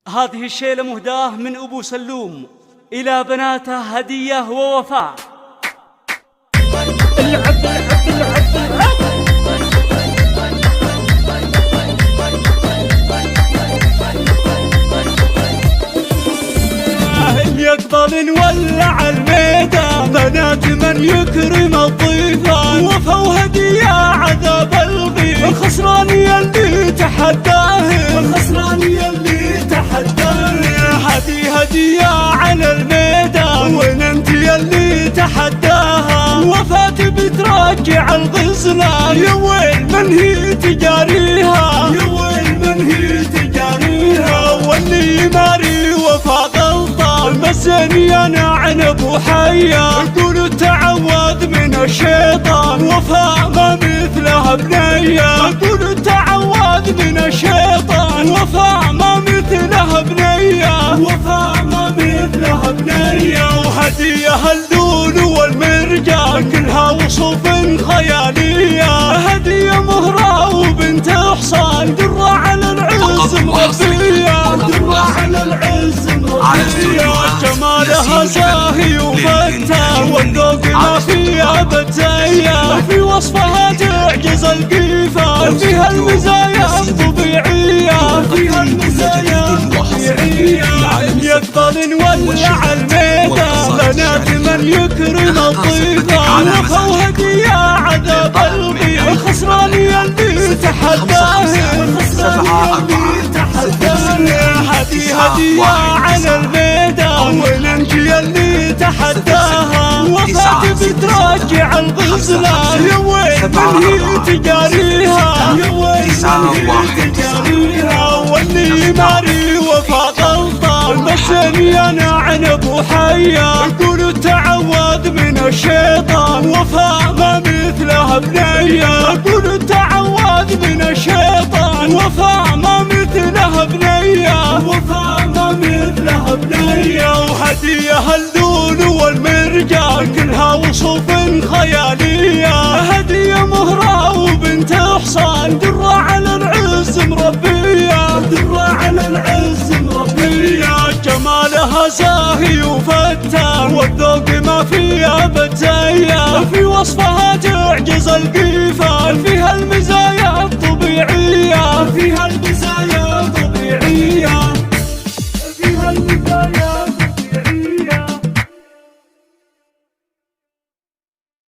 هذه الشيلة مهداة من أبو سلوم إلى بناته هدية ووفاء. العب العب العب العب يقبل نولع الميدان، بنات من يكرم الضيفان، وفا وهدية عذاب الغيث، الخسران يلي تحداه، الخسران يلي تحداه. هدية على الميدان، وين انت يلي تحداها، وفات بترجع الغزلان، يا ويل من هي تجاريها، يا ويل من هي تجاريها. واللي يماري وفا غلطان، مسني انا عنب وحيا، يقولوا تعوذ من الشيطان، وفاء ما مثلها بنيه، يقولوا تعوذ من الشيطان، وفاء ما مثلها بنيه، وفاء ما مثلها بنيه. وهدية اللون والمرجان كلها وصوف خياليه، هدية مهرة وبنت حصان، درة على العز مربيه، درة على العز مربيه. جمالها زاهي وفتان، والذوق ما فيها بتزين، في وصفها تعجز القيفان، فيها المزايا الطبيعيه، فيها المزايا الطبيعيه. يقبل نولع الميدان، بنات من يكرم الضيفان، وفا وهدية عذاب الغيث، الخسران يلي تحداه، الخسران يلي تحداه. هدية على الميدان، وين انت يلي تحداها، وفات بترجع الغزلان، يا ويل من هي تجاريها، يا ويل من هي تجاريها. واللي يماري وفا غلطان، مسني انا عنب وحيا، يقولوا تعوذ من الشيطان، وفاء ما مثلها بنيه، يقولوا تعوذ من الشيطان، وفاء ما مثلها بنيه، وفاء ما مثلها بنيه. وهدية اللون والمرجان كلها وصوف خياليه، هدية مهرة وبنت حصان، درة على العز مربيه، درة على العز مربيه. جمالها زاهي وفتان، والذوق ما فيها بتزين، في وصفها تعجز القيفان، فيها